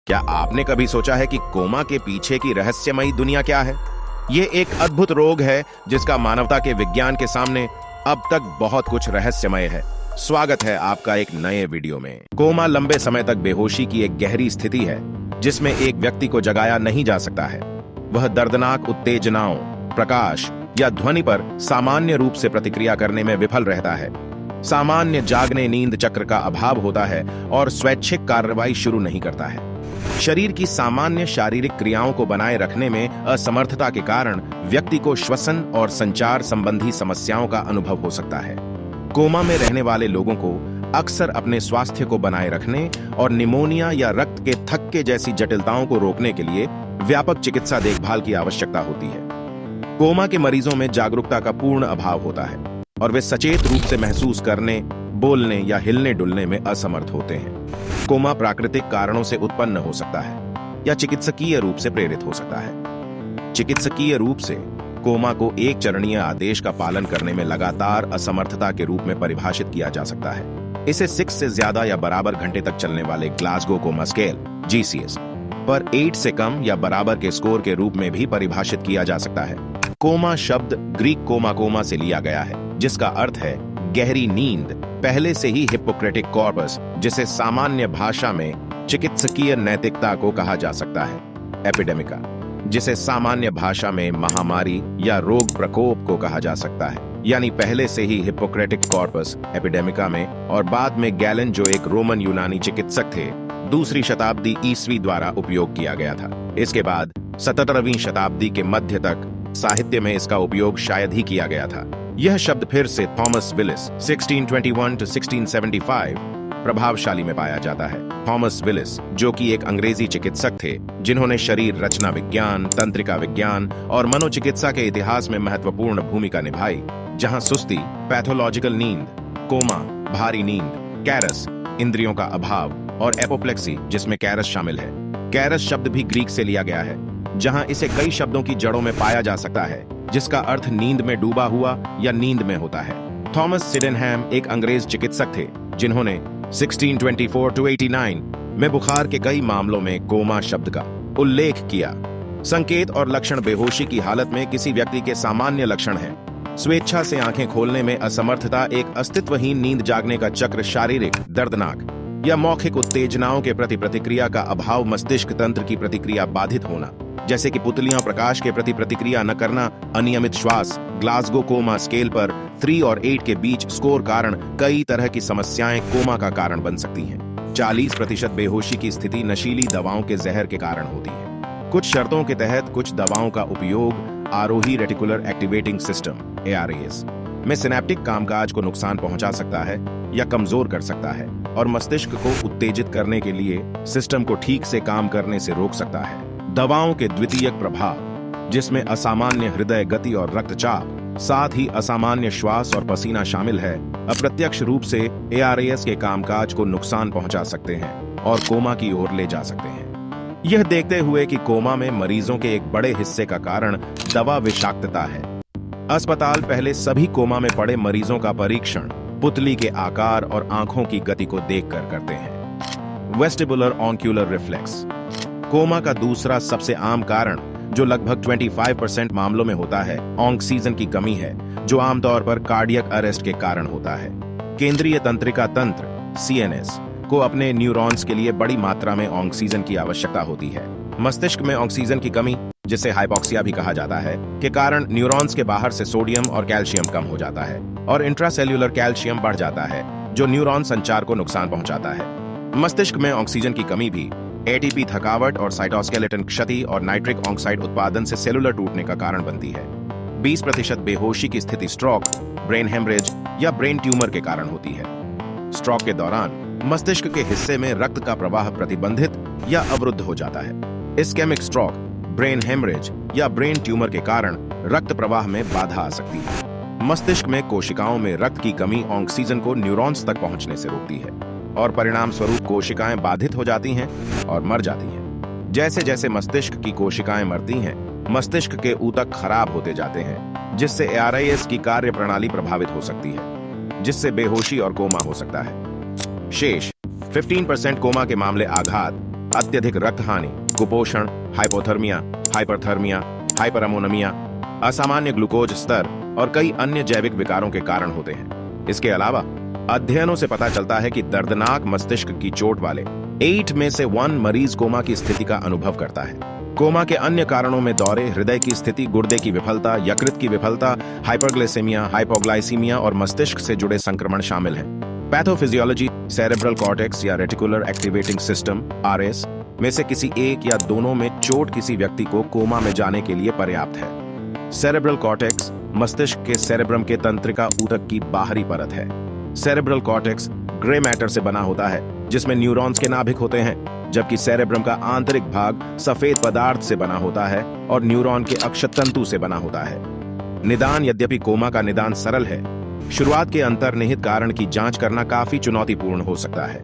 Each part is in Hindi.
क्या आपने कभी सोचा है कि कोमा के पीछे की रहस्यमयी दुनिया क्या है? ये एक अद्भुत रोग है जिसका मानवता के विज्ञान के सामने अब तक बहुत कुछ रहस्यमय है। स्वागत है आपका एक नए वीडियो में। कोमा लंबे समय तक बेहोशी की एक गहरी स्थिति है जिसमें एक व्यक्ति को जगाया नहीं जा सकता है। वह दर्दनाक उत्तेजनाओं, प्रकाश या ध्वनि पर सामान्य रूप से प्रतिक्रिया करने में विफल रहता है। सामान्य जागने नींद चक्र का अभाव होता है और स्वैच्छिक कार्रवाई शुरू नहीं करता है। शरीर की सामान्य शारीरिक क्रियाओं को बनाए रखने में असमर्थता के कारण व्यक्ति को श्वसन और संचार संबंधी समस्याओं का अनुभव हो सकता है। कोमा में रहने वाले लोगों को अक्सर अपने स्वास्थ्य को बनाए रखने और निमोनिया या रक्त के थक्के जैसी जटिलताओं को रोकने के लिए व्यापक चिकित्सा देखभाल की आवश्यकता होती है। कोमा के मरीजों में जागरूकता का पूर्ण अभाव होता है और वे सचेत रूप से महसूस करने, बोलने या हिलने डुलने में असमर्थ होते हैं। कोमा प्राकृतिक कारणों से उत्पन्न हो सकता है या चिकित्सकीय रूप से प्रेरित हो सकता है। चिकित्सकीय रूप से कोमा को एक चरणीय आदेश का पालन करने में लगातार असमर्थता के रूप में परिभाषित किया जा सकता है। इसे 6 से ज्यादा या बराबर घंटे तक चलने वाले ग्लासगो कोमा स्केल (GCS) पर 8 से कम या बराबर के स्कोर के रूप में भी परिभाषित किया जा सकता है। कोमा शब्द ग्रीक कोमा से लिया गया है, जिसका अर्थ है गहरी नींद। पहले से ही हिप्पोक्रेटिक कॉर्पस, जिसे सामान्य भाषा में चिकित्सकीय नैतिकता को कहा जा सकता है, एपिडेमिका, जिसे सामान्य भाषा में महामारी या रोग प्रकोप को कहा जा सकता है, यानी पहले से ही हिप्पोक्रेटिक कॉर्पस एपिडेमिका में, और बाद में गैलन, जो एक रोमन यूनानी चिकित्सक थे, 2वीं शताब्दी ईस्वी द्वारा उपयोग किया गया था। इसके बाद 17वीं शताब्दी के मध्य तक साहित्य में इसका उपयोग शायद ही किया गया था। यह शब्द फिर से थॉमस विलिस 1621 to 1675 प्रभावशाली में पाया जाता है। थॉमस विलिस, जो कि एक अंग्रेजी चिकित्सक थे जिन्होंने शरीर रचना विज्ञान, तंत्रिका विज्ञान और मनोचिकित्सा के इतिहास में महत्वपूर्ण भूमिका निभाई, जहां सुस्ती, पैथोलॉजिकल नींद, कोमा, भारी नींद, कैरस, इंद्रियों का अभाव, और एपोप्लेक्सी, जिसमें कैरस शामिल है। कैरस शब्द भी ग्रीक से लिया गया है, जहां इसे कई शब्दों की जड़ों में पाया जा सकता है, जिसका अर्थ नींद में डूबा हुआ या नींद में होता है। थॉमस सिडेनहैम एक अंग्रेज चिकित्सक थे जिन्होंने 1624 to 89 में बुखार के कई मामलों में कोमा शब्द का उल्लेख किया। संकेत और लक्षण बेहोशी की हालत में किसी व्यक्ति के सामान्य लक्षण हैं। स्वेच्छा से आंखें खोलने में असमर्थता, एक अस्तित्वहीन नींद जागने का चक्र, शारीरिक, दर्दनाक या मौखिक उत्तेजनाओं के प्रति प्रतिक्रिया का अभाव, मस्तिष्क तंत्र की प्रतिक्रिया बाधित होना, जैसे कि पुतलियां प्रकाश के प्रति प्रतिक्रिया न करना, अनियमित श्वास, ग्लासगो कोमा स्केल पर 3 और 8 के बीच स्कोर कारण कई तरह की समस्याएं कोमा का कारण बन सकती हैं। 40% बेहोशी की स्थिति नशीली दवाओं के जहर के कारण होती है। कुछ शर्तों के तहत कुछ दवाओं का उपयोग आरोही रेटिकुलर एक्टिवेटिंग सिस्टम (ARAS) में सिनेप्टिक कामकाज को नुकसान पहुंचा सकता है या कमजोर कर सकता है और मस्तिष्क को उत्तेजित करने के लिए सिस्टम को ठीक से काम करने से रोक सकता है। दवाओं के द्वितीयक प्रभाव, जिसमें असामान्य हृदय गति और रक्तचाप, साथ ही असामान्य श्वास और पसीना शामिल है, अप्रत्यक्ष रूप से ARAS के कामकाज को नुकसान पहुंचा सकते हैं और कोमा की ओर ले जा सकते हैं। यह देखते हुए कि कोमा में मरीजों के एक बड़े हिस्से का कारण दवा विषाक्तता है, अस्पताल पहले सभी कोमा में पड़े मरीजों का परीक्षण पुतली के आकार और आंखों की गति को देखकर करते हैं। वेस्टिबुलर ऑन्क्यूलर रिफ्लेक्स कोमा का दूसरा सबसे आम कारण, जो लगभग 25% मामलों में होता है, ऑक्सीजन की कमी है, जो आमतौर पर कार्डियक अरेस्ट के कारण होता है। केंद्रीय तंत्रिका तंत्र (CNS) को अपने न्यूरॉन्स के लिए बड़ी मात्रा में ऑक्सीजन की आवश्यकता होती है। मस्तिष्क में ऑक्सीजन की कमी, जिसे हाइपोक्सिया भी कहा जाता है, के कारण न्यूरॉन्स के बाहर से सोडियम और कैल्शियम कम हो जाता है और इंट्रासेल्यूलर कैल्शियम बढ़ जाता है, जो न्यूरॉन संचार को नुकसान पहुंचाता है। मस्तिष्क में ऑक्सीजन की कमी भी ATP थकावट और साइटोस्केलेटन क्षति और नाइट्रिक ऑक्साइड उत्पादन से सेलुलर टूटने का कारण बनती है। 20% बेहोशी की स्थिति स्ट्रोक, ब्रेन हेमरेज या ब्रेन ट्यूमर के कारण होती है। स्ट्रोक के दौरान मस्तिष्क के हिस्से में रक्त का प्रवाह प्रतिबंधित या अवरुद्ध हो जाता है। इस्केमिक स्ट्रोक, ब्रेन हेमरेज या ब्रेन ट्यूमर के कारण रक्त प्रवाह में बाधा आ सकती है। मस्तिष्क में कोशिकाओं में रक्त की कमी ऑक्सीजन को न्यूरॉन्स तक पहुंचने से रोकती है और परिणाम स्वरूप कोशिकाएं बाधित हो जाती हैं और मर जाती हैं। जैसे जैसे मस्तिष्क की कोशिकाएं मरती हैं, मस्तिष्क के ऊतक खराब होते जाते हैं, जिससे ARAS की कार्य प्रणाली प्रभावित हो सकती है, जिससे बेहोशी और कोमा हो सकता है। शेष 15% कोमा के मामले आघात, अत्यधिक रक्त हानि, कुपोषण, हाइपोथर्मिया, हाइपरथर्मिया, हाइपरअमोनिया, असामान्य ग्लूकोज स्तर और कई अन्य जैविक विकारों के कारण होते हैं। इसके अलावा अध्ययनों से पता चलता है कि दर्दनाक मस्तिष्क की चोट वाले 8 में से 1 मरीज कोमा की स्थिति का अनुभव करता है। कोमा के अन्य कारणों में दौरे, हृदय की स्थिति, गुर्दे की विफलता, यकृत की विफलता, हाइपरग्लाइसेमिया, हाइपोग्लाइसीमिया और मस्तिष्क से जुड़े संक्रमण शामिल हैं। पैथोफिजियोलॉजी सेरेब्रल कॉर्टेक्स या रेटिकुलर एक्टिवेटिंग सिस्टम (आरएस) में से किसी एक या दोनों में चोट किसी व्यक्ति को कोमा में जाने के लिए पर्याप्त है। सेरेब्रल कॉर्टेक्स मस्तिष्क के सेरेब्रम के तंत्रिका ऊतक की बाहरी परत है। सेरेब्रल कॉर्टेक्स ग्रे मैटर से बना होता है, जिसमें न्यूरॉन्स के नाभिक होते हैं, जबकि सेरेब्रम का आंतरिक भाग सफेद पदार्थ से बना होता है और न्यूरॉन के अक्षतंतु से बना होता है। निदान यद्यपि कोमा का निदान सरल है, शुरुआत के अंतर्निहित कारण की जांच करना काफी चुनौतीपूर्ण हो सकता है,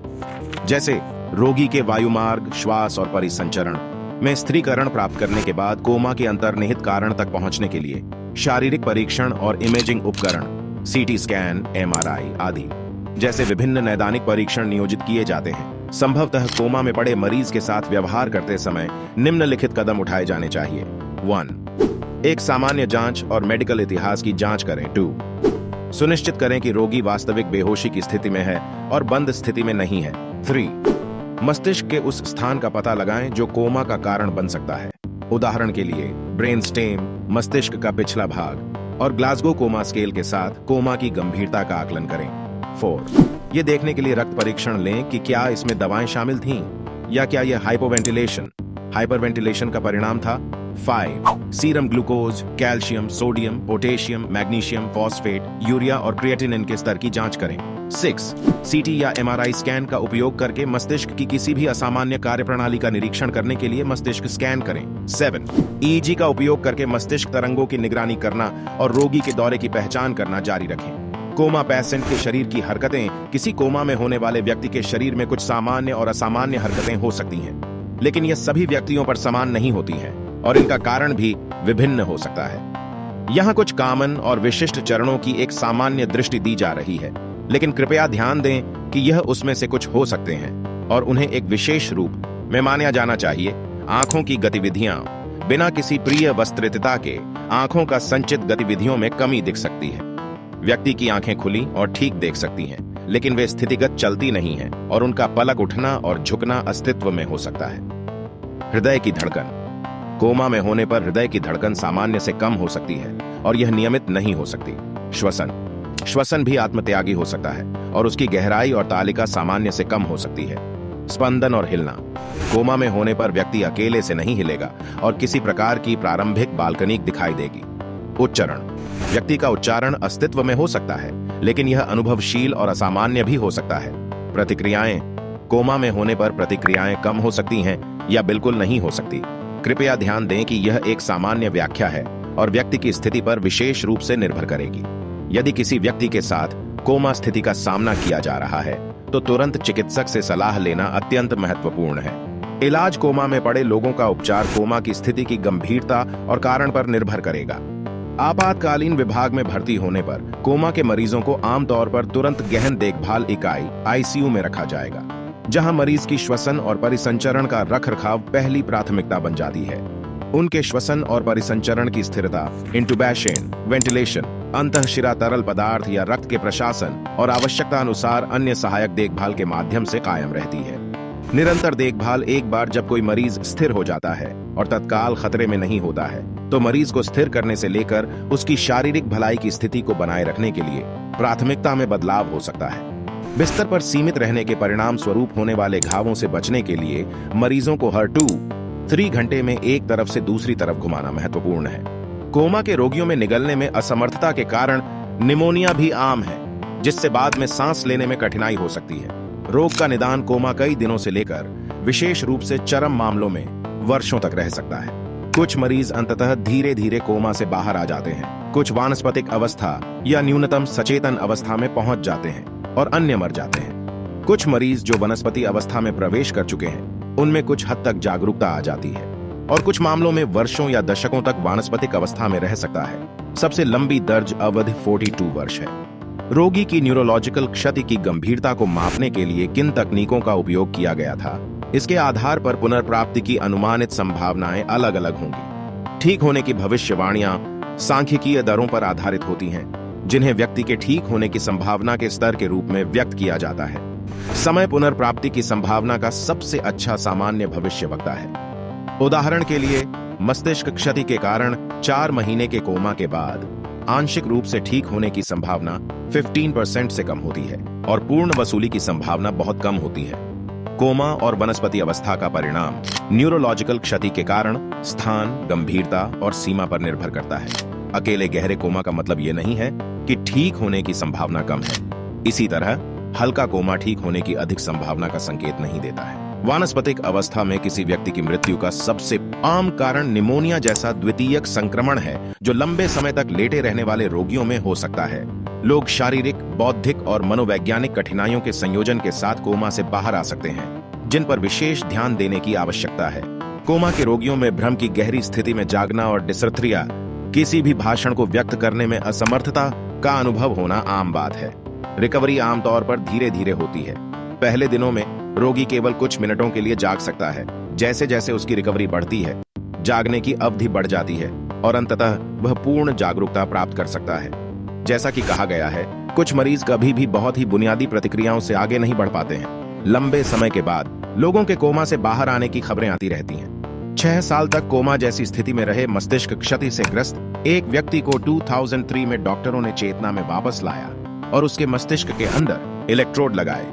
जैसे रोगी के वायुमार्ग, श्वास और परिसंचरण में स्थिरीकरण प्राप्त करने के बाद कोमा के अंतर्निहित कारण तक पहुंचने के लिए शारीरिक परीक्षण और इमेजिंग उपकरण, सीटी स्कैन, एमआरआई आदि जैसे विभिन्न नैदानिक परीक्षण नियोजित किए जाते हैं। संभवतः कोमा में पड़े मरीज के साथ व्यवहार करते समय निम्नलिखित कदम उठाए जाने चाहिए। 1. एक सामान्य जांच और मेडिकल इतिहास की जांच करें। 2. सुनिश्चित करें कि रोगी वास्तविक बेहोशी की स्थिति में है और बंद स्थिति में नहीं है। 3. मस्तिष्क के उस स्थान का पता लगाएं जो कोमा का कारण बन सकता है। उदाहरण के लिए ब्रेन स्टेम, मस्तिष्क का पिछला भाग, और ग्लासगो कोमा स्केल के साथ कोमा की गंभीरता का आकलन करें। 4. ये देखने के लिए रक्त परीक्षण लें कि क्या इसमें दवाएं शामिल थीं या क्या यह हाइपरवेंटिलेशन का परिणाम था। 5. Serum glucose, calcium, sodium, potassium, magnesium, phosphate, urea और क्रिएटिनिन के स्तर की जांच करें। 6. सीटी या एमआरआई स्कैन का उपयोग करके मस्तिष्क की किसी भी असामान्य कार्यप्रणाली का निरीक्षण करने के लिए मस्तिष्क स्कैन करें। 7. ईईजी का उपयोग करके मस्तिष्क तरंगों की निगरानी करना और रोगी के दौरे की पहचान करना जारी रखें। कोमा पेशेंट के शरीर की हरकतें। किसी कोमा में होने वाले व्यक्ति के शरीर में कुछ सामान्य और असामान्य हरकतें हो सकती हैं, लेकिन यह सभी व्यक्तियों पर समान नहीं होती हैं और इनका कारण भी विभिन्न हो सकता है। यहाँ कुछ कॉमन और विशिष्ट चरणों की एक सामान्य दृष्टि दी जा रही है, लेकिन कृपया ध्यान दें कि यह उसमें से कुछ हो सकते हैं और उन्हें एक विशेष रूप में माना जाना चाहिए। आंखों की गतिविधियां। बिना किसी प्रिय वस्त्रितता के आंखों का संचित गतिविधियों में कमी दिख सकती है। व्यक्ति की आंखें खुली और ठीक देख सकती हैं, लेकिन वे स्थितिगत चलती नहीं हैं और उनका पलक उठना और झुकना अस्तित्व में हो सकता है। हृदय की धड़कन। कोमा में होने पर हृदय की धड़कन सामान्य से कम हो सकती है और यह नियमित नहीं हो सकती। श्वसन भी आत्मत्यागी हो सकता है और उसकी गहराई और तालिका सामान्य से कम हो सकती है। स्पंदन और हिलना। कोमा में होने पर व्यक्ति अकेले से नहीं हिलेगा और किसी प्रकार की प्रारंभिक बालकनी दिखाई देगी। उच्चारण। व्यक्ति का उच्चारण अस्तित्व में हो सकता है, लेकिन यह अनुभवशील और असामान्य भी हो सकता है। प्रतिक्रियाएं। कोमा में होने पर प्रतिक्रियाएं कम हो सकती हैं या बिल्कुल नहीं हो सकती। कृपया ध्यान दें कि यह एक सामान्य व्याख्या है और व्यक्ति की स्थिति पर विशेष रूप से निर्भर करेगी। यदि किसी व्यक्ति के साथ कोमा स्थिति का सामना किया जा रहा है, तो तुरंत चिकित्सक से सलाह लेना अत्यंत महत्वपूर्ण है। इलाज। कोमा में पड़े लोगों का उपचार कोमा की स्थिति की गंभीरता और कारण पर निर्भर करेगा। आपातकालीन विभाग में भर्ती होने पर कोमा के मरीजों को आमतौर पर तुरंत गहन देखभाल इकाई आईसीयू में रखा जाएगा, जहां मरीज की श्वसन और परिसंचरण का रखरखाव पहली प्राथमिकता बन जाती है। उनके श्वसन और परिसंचरण की स्थिरता, इंटुबेशन, वेंटिलेशन, अंतःशिरा तरल पदार्थ या रक्त के प्रशासन और आवश्यकता अनुसार अन्य सहायक देखभाल के माध्यम से कायम रहती है। निरंतर देखभाल। एक बार जब कोई मरीज स्थिर हो जाता है और तत्काल खतरे में नहीं होता है, तो मरीज को स्थिर करने से लेकर उसकी शारीरिक भलाई की स्थिति को बनाए रखने के लिए प्राथमिकता में बदलाव हो सकता है। बिस्तर पर सीमित रहने के परिणाम स्वरूप होने वाले घावों से बचने के लिए मरीजों को हर 2-3 घंटे में एक तरफ से दूसरी तरफ घुमाना महत्वपूर्ण है। कोमा के रोगियों में निगलने में असमर्थता के कारण निमोनिया भी आम है, जिससे बाद में सांस लेने में कठिनाई हो सकती है। रोग का निदान कोमा कई दिनों से लेकर विशेष रूप से चरम मामलों में वर्षों तक रह सकता है। कुछ मरीज अंततः धीरे धीरे कोमा से बाहर आ जाते हैं, कुछ वानस्पतिक अवस्था या न्यूनतम सचेतन अवस्था में पहुंच जाते हैं और अन्य मर जाते हैं। कुछ मरीज जो वनस्पति अवस्था में प्रवेश कर चुके हैं, उनमें कुछ हद तक जागरूकता आ जाती है और कुछ मामलों में वर्षों या दशकों तक वानस्पतिक अवस्था में रह सकता है। सबसे लंबी दर्ज अवधि 42 वर्ष है। रोगी की न्यूरोलॉजिकल क्षति की गंभीरता को मापने के लिए किन तकनीकों का उपयोग किया गया था, इसके आधार पर पुनर्प्राप्ति की अनुमानित संभावनाएं अलग अलग होंगी। ठीक होने की भविष्यवाणियां सांख्यिकीय दरों पर आधारित होती हैं, जिन्हें व्यक्ति के ठीक होने की संभावना के स्तर के रूप में व्यक्त किया जाता है। समय पुनर्प्राप्ति की संभावना का सबसे अच्छा सामान्य भविष्यवक्ता है। उदाहरण के लिए, मस्तिष्क क्षति के कारण 4 महीने के कोमा के बाद आंशिक रूप से ठीक होने की संभावना 15% से कम होती है और पूर्ण वसूली की संभावना बहुत कम होती है। कोमा और वनस्पति अवस्था का परिणाम न्यूरोलॉजिकल क्षति के कारण स्थान, गंभीरता और सीमा पर निर्भर करता है। अकेले गहरे कोमा का मतलब यह नहीं है कि ठीक होने की संभावना कम है। इसी तरह हल्का कोमा ठीक होने की अधिक संभावना का संकेत नहीं देता है। वानस्पतिक अवस्था में किसी व्यक्ति की मृत्यु का सबसे आम कारण निमोनिया जैसा द्वितीयक संक्रमण है, जो लंबे समय तक लेटे रहने वाले रोगियों में हो सकता है। लोग शारीरिक, बौद्धिक और मनोवैज्ञानिक कठिनाइयों के संयोजन के साथ कोमा से बाहर आ सकते हैं, जिन पर विशेष ध्यान देने की आवश्यकता है। कोमा के रोगियों में भ्रम की गहरी स्थिति में जागना और डिसर्थ्रिया, किसी भी भाषण को व्यक्त करने में असमर्थता का अनुभव होना आम बात है। रिकवरी आमतौर पर धीरे धीरे होती है। पहले दिनों में रोगी केवल कुछ मिनटों के लिए जाग सकता है। जैसे जैसे उसकी रिकवरी बढ़ती है, जागने की अवधि बढ़ जाती है और अंततः वह पूर्ण जागरूकता प्राप्त कर सकता है। जैसा कि कहा गया है, कुछ मरीज कभी भी बहुत ही बुनियादी प्रतिक्रियाओं से आगे नहीं बढ़ पाते हैं। लंबे समय के बाद लोगों के कोमा से बाहर आने की खबरें आती रहती हैं। 6 साल तक कोमा जैसी स्थिति में रहे मस्तिष्क क्षति से ग्रस्त एक व्यक्ति को 2003 में डॉक्टरों ने चेतना में वापस लाया और उसके मस्तिष्क के अंदर इलेक्ट्रोड लगाए।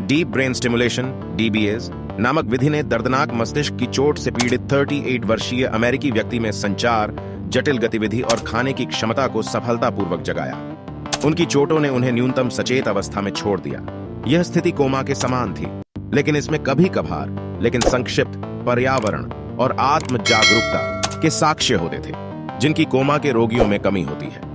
डीप ब्रेन स्टिमुलेशन (DBS) नामक विधि ने दर्दनाक मस्तिष्क की चोट से पीड़ित 38 वर्षीय अमेरिकी व्यक्ति में संचार, जटिल गतिविधि और खाने की क्षमता को सफलतापूर्वक जगाया। उनकी चोटों ने उन्हें न्यूनतम सचेत अवस्था में छोड़ दिया। यह स्थिति कोमा के समान थी, लेकिन इसमें कभी कभार लेकिन संक्षिप्त पर्यावरण और आत्म जागरूकता के साक्ष्य होते थे, जिनकी कोमा के रोगियों में कमी होती है।